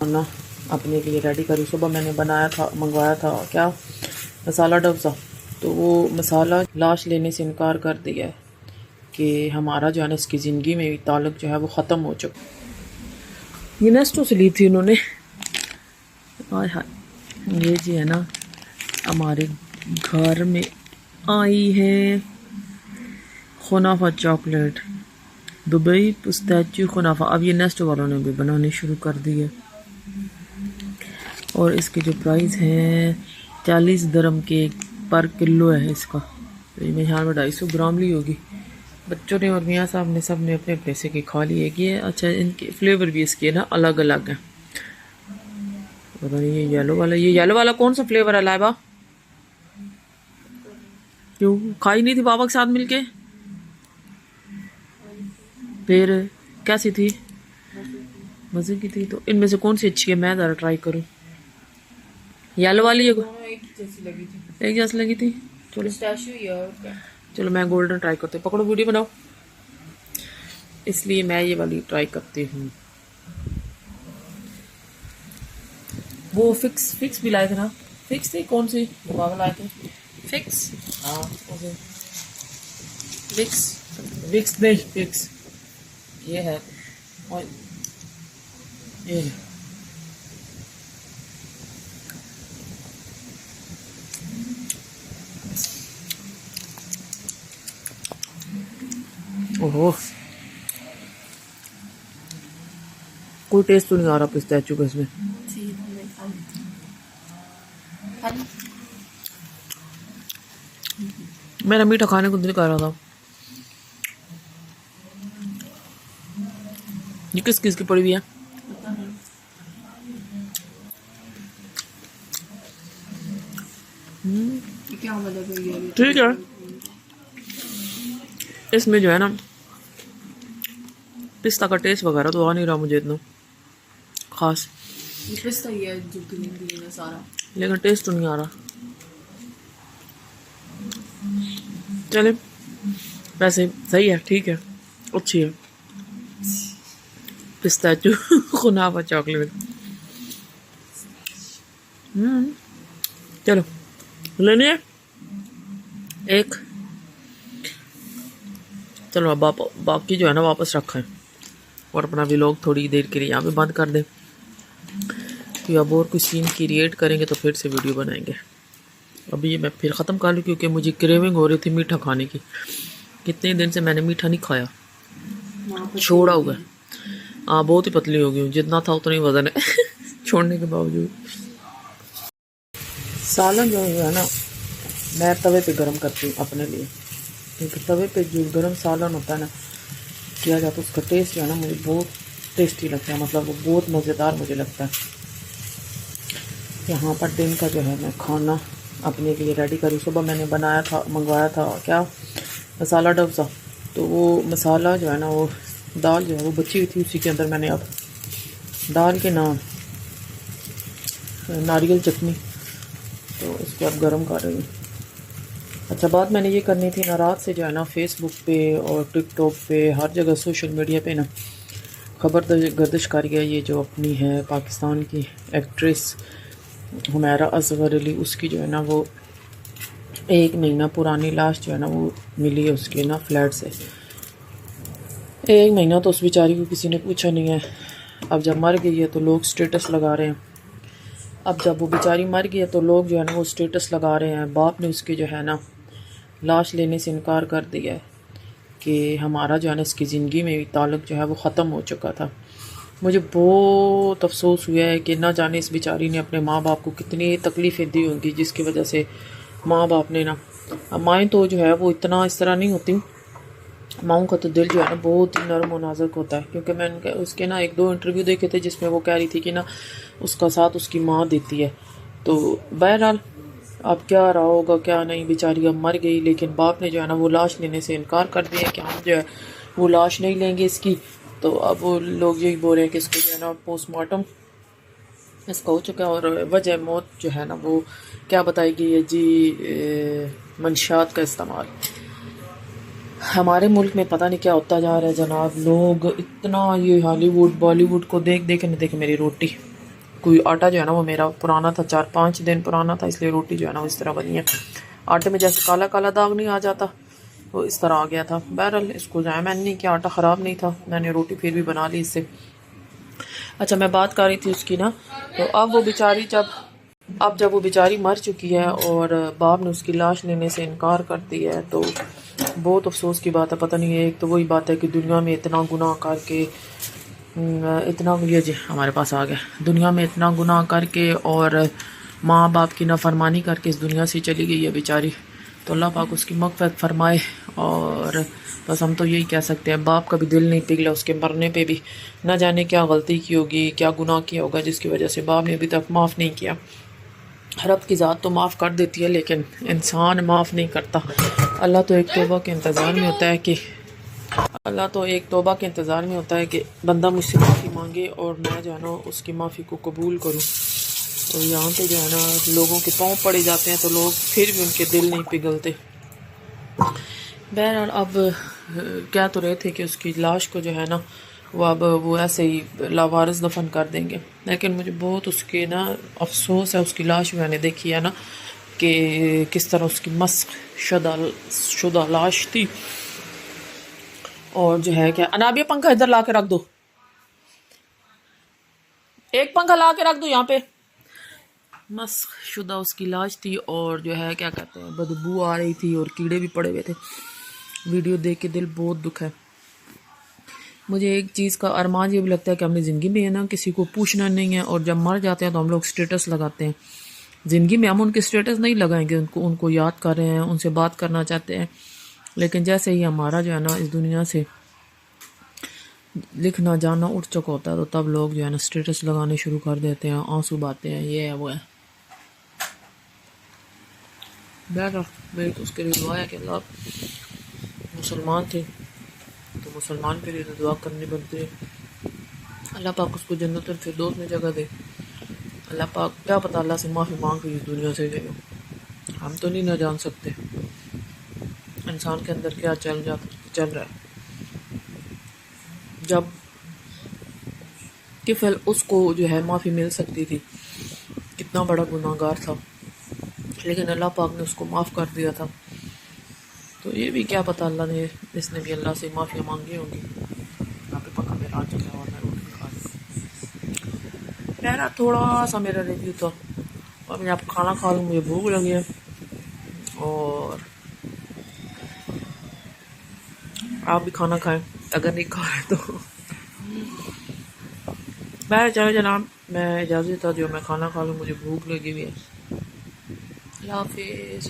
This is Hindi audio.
खाना अपने लिए रेडी करी। सुबह मैंने बनाया था, मंगवाया था क्या, मसाला डोसा। तो वो मसाला लाश लेने से इनकार कर दिया है कि हमारा जो है ना इसकी ज़िंदगी में ताल्लुक जो है वो ख़त्म हो चुका। ये नेस्टो से ली थी उन्होंने। हाय हाय, ये जी है ना हमारे घर में आई है खुनाफा चॉकलेट, दुबई पिस्ताचियो खुनाफा। अब ये नेस्टो वालों ने भी बनाने शुरू कर दिए और इसके जो प्राइस हैं 40 दरम के पर किलो है इसका। तो ये मेरे ख्याल में 250 ग्राम ली होगी। बच्चों ने और मियाँ साहब ने सब ने अपने अपने से की खा ली है कि अच्छा इनके फ्लेवर भी इसके ना अलग अलग हैं। पता नहीं ये येलो वाला कौन सा फ्लेवर है लाइबा? क्यों खाई नहीं थी पापा के साथ मिलके? फिर कैसी थी? मज़े की थी। तो इनमें से कौन सी अच्छी है, मैं ज़रा ट्राई करूँ। येलो वाली है, एक जैसी लगी थी। एक जैसी लगी थी। चलो चलो मैं गोल्डन ट्राई करती हूँ। पकड़ो वीडियो बनाओ, इसलिए मैं ये वाली ट्राई करती हूँ। वो फिक्स भी लाए थे ना? फिक्स थी कौन सी बाबा लाए थे? फिक्स, हाँ ओके। विक्स नहीं, फिक्स ये है। और ये है। ओहो, कोई टेस्ट तो नहीं आ रहा पिस्ताचियो का इसमें। मेरा मीठा खाने को दिल कर रहा था। ये किस किस की पड़ी हुई है? क्या मतलब है ये? ठीक है, इसमें जो है ना पिस्ता का टेस्ट वगैरह तो आ नहीं रहा मुझे इतना खास। ये पिस्ता ही है जो ग्रीन ग्रीन है सारा, लेकिन टेस्ट तो नहीं आ रहा। चले, वैसे सही है, ठीक है, अच्छी है पिस्ताचियो खुनाफा चॉकलेट। चलो लेनी है एक। चलो अब बाकी जो है ना वापस रखें और अपना व्लॉग थोड़ी देर के लिए यहाँ पे बंद कर दें। कि अब और कुछ सीन क्रिएट करेंगे तो फिर से वीडियो बनाएंगे। अभी ये मैं फिर ख़त्म कर लूँ क्योंकि मुझे क्रेविंग हो रही थी मीठा खाने की। कितने दिन से मैंने मीठा नहीं खाया, छोड़ा हुआ। हाँ बहुत ही पतली हो गई हूँ, जितना था उतना ही वजन है छोड़ने के बावजूद। सालन जो है ना मैं तवे पे गरम करती हूँ अपने लिए, क्योंकि तवे पे जो गरम सालन होता है ना किया जाता है उसका टेस्ट जो है ना मुझे बहुत टेस्टी लगता है, मतलब वो बहुत मज़ेदार मुझे लगता है। यहाँ पर दिन का जो है मैं खाना अपने लिए रेडी करी। सुबह मैंने बनाया था, मंगवाया था क्या, मसाला डोसा। तो वो मसाला जो है ना वो दाल जो है वो बची हुई थी, उसी के अंदर मैंने अब डाल के ना नारियल चटनी तो उसको अब गरम कर रही हूँ। अच्छा बात मैंने ये करनी थी ना, रात से जो है ना फेसबुक पे और टिकटॉक पे हर जगह सोशल मीडिया पे ना खबर गर्दिश कर गया ये जो अपनी है पाकिस्तान की एक्ट्रेस हुमैरा असगर अली, उसकी जो है ना वो 1 महीना पुरानी लाश जो है ना वो मिली है उसके ना फ्लैट से। 1 महीना तो उस बेचारी को किसी ने पूछा नहीं है। अब जब मर गई है तो लोग स्टेटस लगा रहे हैं। अब जब वो बेचारी मर गई है तो लोग जो है ना वो स्टेटस लगा रहे हैं। बाप ने उसके जो है ना लाश लेने से इनकार कर दिया है कि हमारा जो है ना इसकी ज़िंदगी में ताल्लुक जो है वो ख़त्म हो चुका था। मुझे बहुत अफसोस हुआ है कि ना जाने इस बेचारी ने अपने माँ बाप को कितनी तकलीफ़ें दी होंगी, जिसकी वजह से माँ बाप ने ना, अब माएँ तो जो है वो इतना इस तरह नहीं होती, माँओं का तो दिल जो है ना बहुत ही नरम और नाजुक होता है। क्योंकि मैंने उसके ना 1-2 इंटरव्यू देखे थे जिसमें वो कह रही थी कि ना उसका साथ उसकी माँ देती है। तो बहरहाल अब क्या रहा होगा क्या नहीं, बेचारी अब मर गई, लेकिन बाप ने जो है ना वो लाश लेने से इनकार कर दिया कि हम जो है वो लाश नहीं लेंगे इसकी। तो अब वो लोग यही बोल रहे हैं कि इसको जो है ना पोस्टमार्टम इसका हो चुका है और वजह मौत जो है ना वो क्या बताई गई है जी, मंशियात का इस्तेमाल। हमारे मुल्क में पता नहीं क्या होता जा रहा है जनाब। लोग इतना ये हॉलीवुड बॉलीवुड को देख देख के, देख मेरी रोटी कोई आटा जो है ना वो मेरा पुराना था, 4-5 दिन पुराना था, इसलिए रोटी जो है ना वो इस तरह बनी है। आटे में जैसे काला काला दाग नहीं आ जाता वो इस तरह आ गया था। बहरहाल इसको जाए मैंने नहीं किया, आटा ख़राब नहीं था, मैंने रोटी फिर भी बना ली इससे। अच्छा मैं बात कर रही थी उसकी ना, तो अब जब वो बेचारी मर चुकी है और बाप ने उसकी लाश लेने से इनकार कर दिया है, तो बहुत अफसोस की बात है। पता नहीं है, एक तो वही बात है कि दुनिया में इतना गुनाह करके इतना ये जी हमारे पास आ गया, दुनिया में इतना गुनाह करके और माँ बाप की नाफरमानी करके इस दुनिया से चली गई है बेचारी। तो अल्लाह पाक उसकी मग़फ़िरत फरमाए। और बस हम तो यही कह सकते हैं, बाप का भी दिल नहीं पिघला उसके मरने पे भी, ना जाने क्या गलती की होगी, क्या गुनाह किया होगा जिसकी वजह से बाप ने अभी तक माफ़ नहीं किया। रब की ज़ात तो माफ़ कर देती है लेकिन इंसान माफ़ नहीं करता। अल्लाह तो एक तौबा के इंतज़ार में होता है कि बंदा मुझसे माफ़ी मांगे और मैं जो है ना उसकी माफ़ी को कबूल करूँ। और यहाँ पे जो है ना लोगों के पाँव पड़े जाते हैं तो लोग फिर भी उनके दिल नहीं पिघलते। बहरहाल अब क्या तो रहे थे कि उसकी लाश को जो है ना वो ऐसे ही लावारिस दफन कर देंगे, लेकिन मुझे बहुत उसके ना अफसोस है। उसकी लाश मैंने देखी है ना कि किस तरह उसकी मस्क शुदा लाश थी। और जो है क्या अनाबिया पंखा इधर ला के रख दो, एक पंखा ला के रख दो यहाँ पे। मस्क शुदा उसकी लाश थी और जो है क्या कहते हैं बदबू आ रही थी और कीड़े भी पड़े हुए थे। वीडियो देख के दिल बहुत दुख है। मुझे एक चीज़ का अरमान ये भी लगता है कि हमने ज़िंदगी में है ना किसी को पूछना नहीं है, और जब मर जाते हैं तो हम लोग स्टेटस लगाते हैं। ज़िंदगी में हम उनके स्टेटस नहीं लगाएंगे, उनको याद कर रहे हैं, उनसे बात करना चाहते हैं, लेकिन जैसे ही हमारा जो है ना इस दुनिया से लिखना जाना उठ चुका होता है तो तब लोग जो है ना स्टेटस लगाने शुरू कर देते हैं, आंसू बहाते हैं, ये है वो है। बहरहाल मेरी तो उसके लिए दुआ है कि अल्लाह, मुसलमान थे तो मुसलमान के लिए तो दुआ करनी बनती है। अल्लाह पाक उसको जन्नत फिरदौस में जगह दे। अल्लाह पाक क्या पता अल्लाह से माफ़ी मांग के इस दुनिया से गए, हम तो नहीं ना जान सकते इंसान के अंदर क्या चल रहा है। जब किफ़ल उसको जो है माफ़ी मिल सकती थी, कितना बड़ा गुनाहगार था, लेकिन अल्लाह पाक ने उसको माफ़ कर दिया था। तो ये भी क्या पता अल्लाह ने इसने भी अल्लाह से माफ़ी मांगी होंगी। यहाँ पे पका मेरा आ चुका और मैं रोटी खा रही। मेरा थोड़ा सा मेरा रिव्यू था और मैं आप खाना खा लूँ, मुझे भूख लगी है और आप भी खाना खाएं अगर नहीं खा रहे तो। मैं चलो जनाब, मैं इजाज़त था जो मैं खाना खा लूँ, मुझे भूख लगी हुई है। अल्लाह हाफिज़।